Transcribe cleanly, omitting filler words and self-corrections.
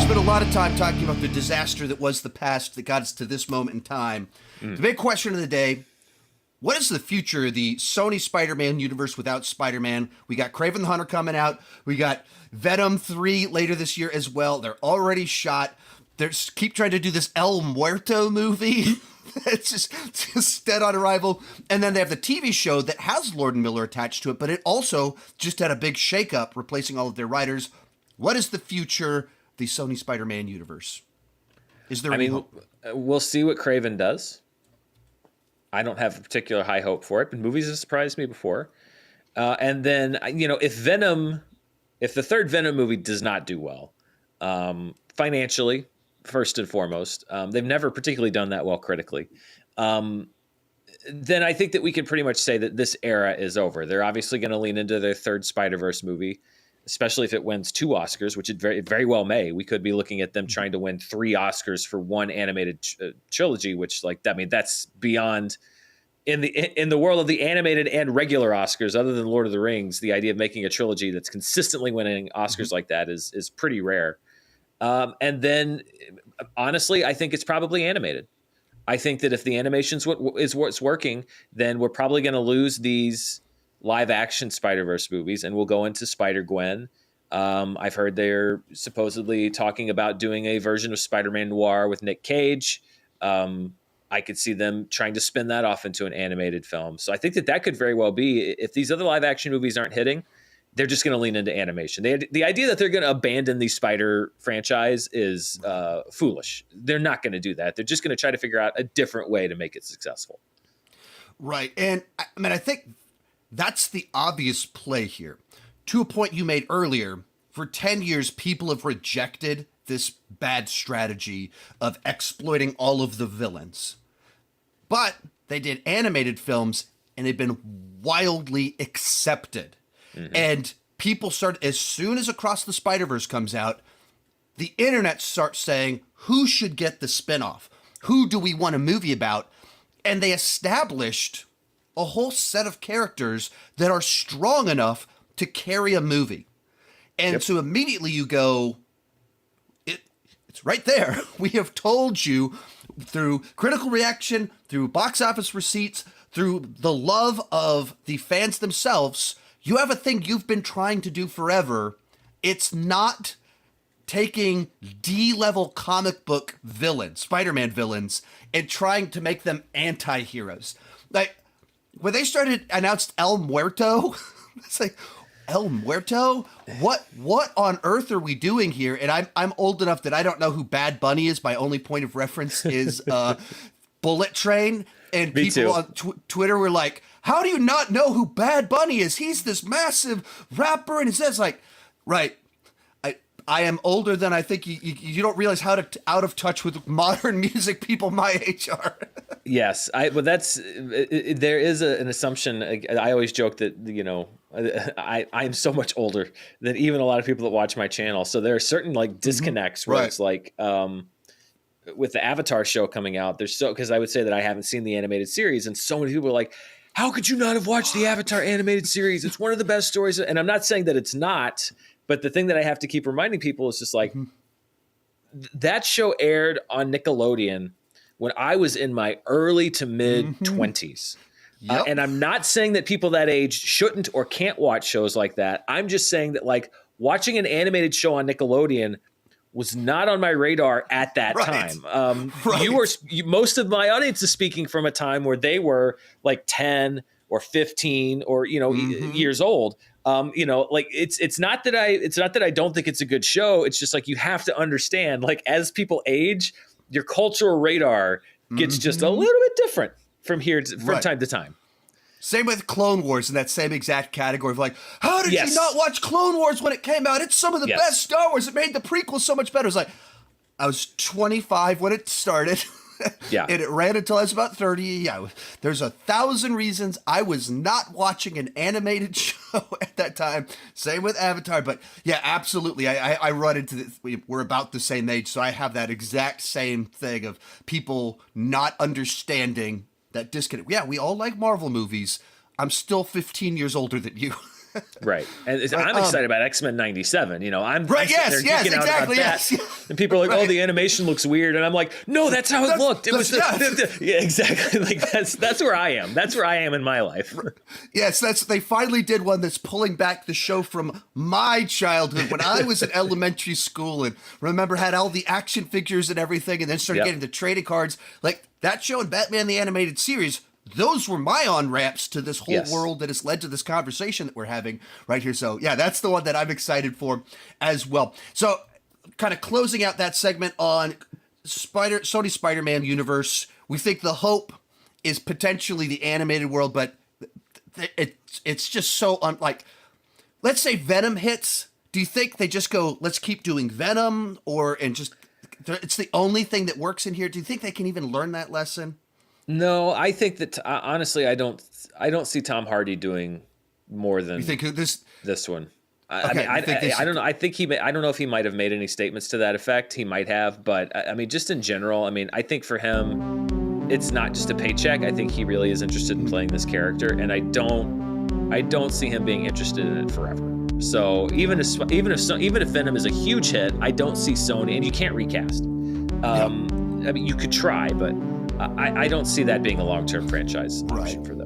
spent a lot of time talking about the disaster that was the past that got us to this moment in time. The big question of the day, what is the future of the Sony Spider-Man universe without Spider-Man? We got Kraven the Hunter coming out. We got Venom 3 later this year as well. They're already shot. They keep trying to do this El Muerto movie. It's just dead on arrival. And then they have the TV show that has Lord and Miller attached to it, but it also just had a big shakeup, replacing all of their writers. What is the future of the Sony Spider-Man universe? Is there any hope? We'll see what Kraven does. I don't have a particular high hope for it, but movies have surprised me before. And then, if the third Venom movie does not do well, financially, first and foremost, they've never particularly done that well critically, then I think that we can pretty much say that this era is over. They're obviously going to lean into their third Spider-Verse movie, especially if it wins 2 Oscars, which it very well may. We could be looking at them trying to win 3 Oscars for one animated trilogy, which, that's beyond in the world of the animated and regular Oscars. Other than Lord of the Rings, the idea of making a trilogy that's consistently winning Oscars like that is pretty rare. And then, honestly, I think it's probably animated. I think that if the animation is what's working, then we're probably going to lose these live action Spider-Verse movies, and we'll go into Spider-Gwen. I've heard they're supposedly talking about doing a version of Spider-Man Noir with Nick Cage. I could see them trying to spin that off into an animated film. So I think that could very well be, if these other live action movies aren't hitting, they're just going to lean into animation. The idea that they're going to abandon the Spider franchise is foolish. They're not going to do that. They're just going to try to figure out a different way to make it successful. Right. And I think that's the obvious play here. To a point you made earlier, for 10 years, people have rejected this bad strategy of exploiting all of the villains. But they did animated films, and they've been wildly accepted. Mm-hmm. And people start, as soon as Across the Spider-Verse comes out, the internet starts saying, who should get the spinoff? Who do we want a movie about? And they established a whole set of characters that are strong enough to carry a movie. And so immediately you go, it's right there. We have told you through critical reaction, through box office receipts, through the love of the fans themselves, you have a thing you've been trying to do forever. It's not taking D-level comic book villains, Spider-Man villains, and trying to make them anti-heroes. Like, when they announced El Muerto, it's like, El Muerto? What on earth are we doing here? And I'm old enough that I don't know who Bad Bunny is. My only point of reference is Bullet Train. And Me people too. on Twitter were like, how do you not know who Bad Bunny is? He's this massive rapper. And it says like, right, I am older than I think you don't realize how out of touch with modern music people my age are. Yes, there is an assumption. I always joke that, I'm so much older than even a lot of people that watch my channel. So there are certain disconnects where it's like, with the Avatar show coming out, because I would say that I haven't seen the animated series, and so many people are like, how could you not have watched the Avatar animated series? It's one of the best stories. And I'm not saying that it's not, but the thing that I have to keep reminding people is just like, that show aired on Nickelodeon when I was in my early to mid 20s. Yep. And I'm not saying that people that age shouldn't or can't watch shows like that. I'm just saying that watching an animated show on Nickelodeon was not on my radar at that time. Most of my audience is speaking from a time where they were 10 or 15 or years old. It's not that I don't think it's a good show. It's just you have to understand, as people age, your cultural radar gets just a little bit different from time to time. Same with Clone Wars in that same exact category of how did you not watch Clone Wars when it came out? It's some of the best Star Wars. It made the prequel so much better. It's I was 25 when it started. Yeah. And it ran until I was about 30. Yeah. There's 1,000 reasons I was not watching an animated show at that time. Same with Avatar. But yeah, absolutely. I run into this. We're about the same age. So I have that exact same thing of people not understanding that disconnect. Yeah, we all like Marvel movies. I'm still 15 years older than you. Right. And I'm excited about X-Men 97. You know, I'm Right, I'm sitting there geeking out about that. yes. And people are like, Right. oh, the animation looks weird. And I'm like, no, that's how it looked. It was yeah, exactly. Like that's where I am. That's where I am in my life. Yes, they finally did one that's pulling back the show from my childhood when I was in elementary school and remember had all the action figures and everything and then started getting the trading cards. Like that show and Batman the Animated Series, those were my on-ramps to this whole world that has led to this conversation that we're having right here. So yeah, that's the one that I'm excited for as well. So kind of closing out that segment on Sony Spider-Man universe, we think the hope is potentially the animated world, but it's just so like, let's say Venom hits. Do you think they just go, let's keep doing Venom and just, it's the only thing that works in here? Do you think they can even learn that lesson? No, I think that honestly, I don't see Tom Hardy doing more than you think this one. Okay, I don't know. I don't know if he might have made any statements to that effect. He might have, but I mean, just in general, I mean, I think for him, it's not just a paycheck. I think he really is interested in playing this character, and I don't see him being interested in it forever. So even if Venom is a huge hit, I don't see Sony, and you can't recast. I mean, you could try, but I don't see that being a long-term franchise option for them.